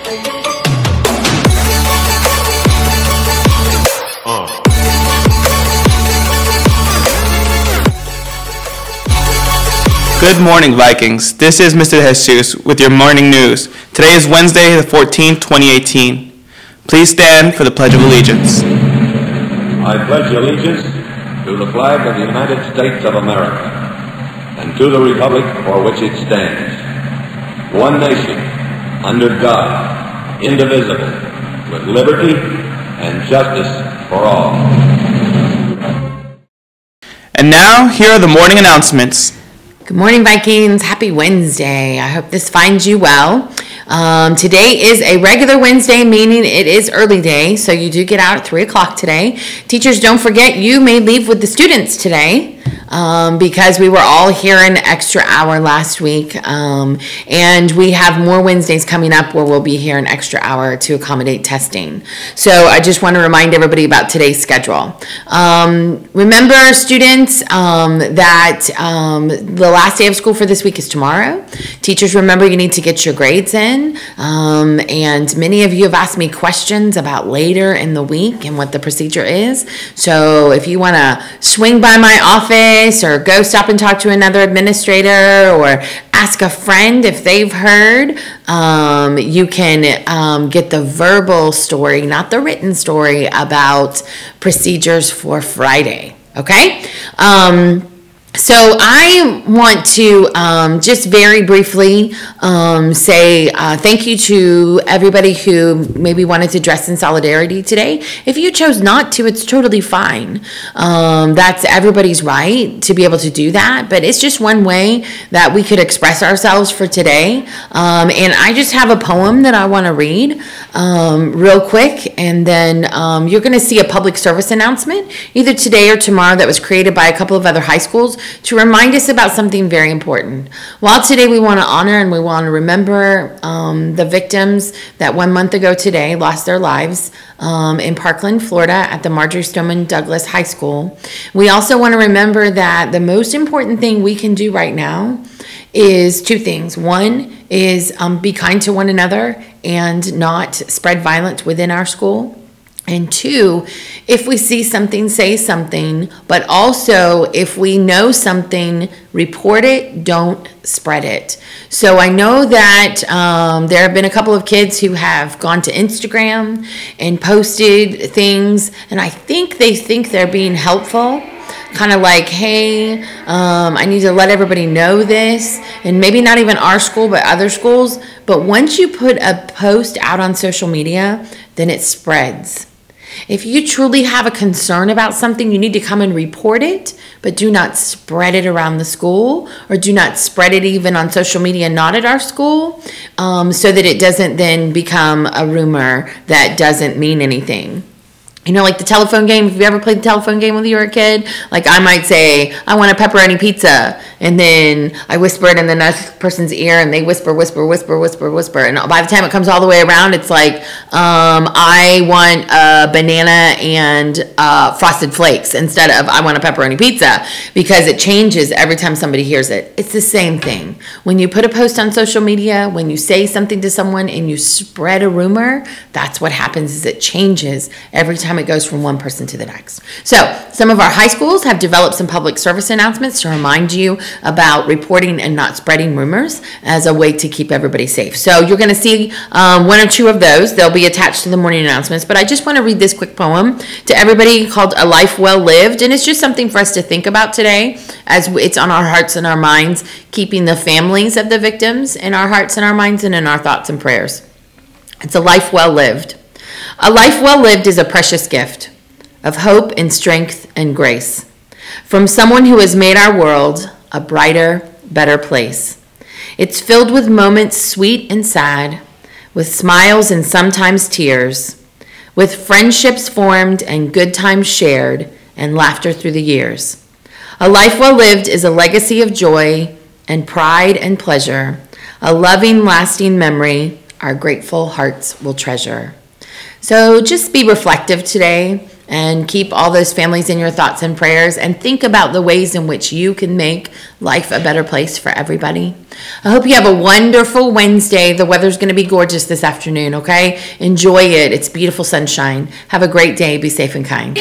Good morning, Vikings. This is Mr. Jesus with your morning news. Today is Wednesday, the 14th, 2018. Please stand for the Pledge of Allegiance. I pledge allegiance to the flag of the United States of America and to the republic for which it stands, one nation, under God, indivisible, with liberty and justice for all. And now, here are the morning announcements. Good morning, Vikings. Happy Wednesday. I hope this finds you well. Today is a regular Wednesday, meaning it is early day, so you do get out at 3 o'clock today. Teachers, don't forget you may leave with the students today because we were all here an extra hour last week, and we have more Wednesdays coming up where we'll be here an extra hour to accommodate testing. So I just want to remind everybody about today's schedule. Remember, students, that the last day of school for this week is tomorrow. Teachers, remember you need to get your grades in. And many of you have asked me questions about later in the week and what the procedure is. So if you want to swing by my office or go stop and talk to another administrator or ask a friend if they've heard, you can get the verbal story, not the written story, about procedures for Friday. Okay? So I want to just very briefly say thank you to everybody who maybe wanted to dress in solidarity today. If you chose not to, it's totally fine. That's everybody's right to be able to do that, but it's just one way that we could express ourselves for today. And I just have a poem that I want to read real quick, and then you're going to see a public service announcement either today or tomorrow that was created by a couple of other high schools to remind us about something very important. While today we want to honor and we want to remember the victims that 1 month ago today lost their lives in Parkland, Florida at the Marjory Stoneman Douglas High School, we also want to remember that the most important thing we can do right now is two things. One is be kind to one another and not spread violence within our school. And two, if we see something, say something, but also if we know something, report it, don't spread it. So I know that there have been a couple of kids who have gone to Instagram and posted things, and I think they think they're being helpful. Kind of like, hey, I need to let everybody know this, and maybe not even our school, but other schools. But once you put a post out on social media, then it spreads. If you truly have a concern about something, you need to come and report it, but do not spread it around the school, or do not spread it even on social media, not at our school, so that it doesn't then become a rumor that doesn't mean anything. You know, like the telephone game, if you ever played the telephone game when you were a kid, like I might say, I want a pepperoni pizza, and then I whisper it in the next person's ear, and they whisper, whisper, whisper, whisper, whisper, and by the time it comes all the way around, it's like, I want a banana and Frosted Flakes instead of I want a pepperoni pizza, because it changes every time somebody hears it. It's the same thing. When you put a post on social media, when you say something to someone and you spread a rumor, that's what happens, is it changes every time it goes from one person to the next. So some of our high schools have developed some public service announcements to remind you about reporting and not spreading rumors as a way to keep everybody safe. So you're going to see one or two of those. They'll be attached to the morning announcements, but I just want to read this quick poem to everybody called A Life Well Lived, and it's just something for us to think about today as it's on our hearts and our minds, keeping the families of the victims in our hearts and our minds and in our thoughts and prayers. It's a life well lived. A life well lived is a precious gift of hope and strength and grace from someone who has made our world a brighter, better place. It's filled with moments sweet and sad, with smiles and sometimes tears, with friendships formed and good times shared and laughter through the years. A life well lived is a legacy of joy and pride and pleasure, a loving, lasting memory our grateful hearts will treasure. So just be reflective today And keep all those families in your thoughts and prayers, and think about the ways in which you can make life a better place for everybody. I hope you have a wonderful Wednesday. The weather's going to be gorgeous this afternoon, okay? Enjoy it. It's beautiful sunshine. Have a great day. Be safe and kind.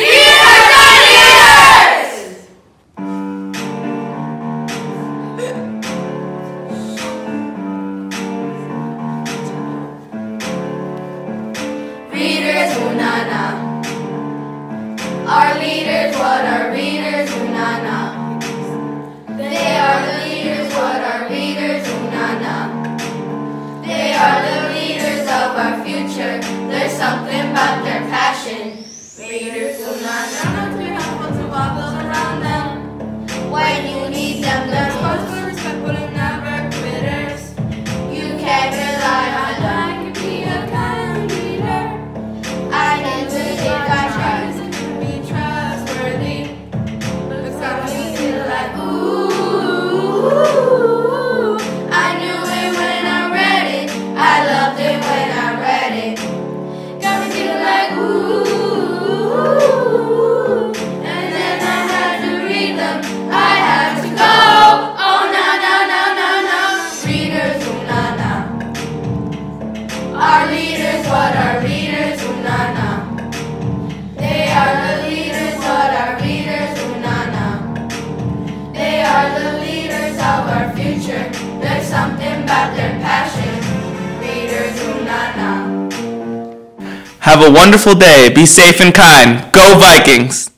Readers, ooh na na. Our leaders, what are readers, ooh na na. They are the leaders, what are readers, ooh na na. They are the leaders of our future. There's something about their passion. Readers, ooh na na. We have lots of bubbles around them. When you need them, they're supposed to be respectful and never quitters. You can rely on them. I can be a kind reader. I need to think I trust and be trustworthy. But sometimes you feel like, ooh, I knew it when I read it. I loved it when I read it. Got me feeling like, ooh, and then I had to read them. I had to go. Oh, no, no, no, no, no. Readers, ooh, na, na. Our leaders, what are readers, ooh, na, na. They are the leaders, what are readers, ooh, na, na. They are the leaders of our future. There's something about their passion. Readers, ooh, na, na. Have a wonderful day. Be safe and kind. Go Vikings!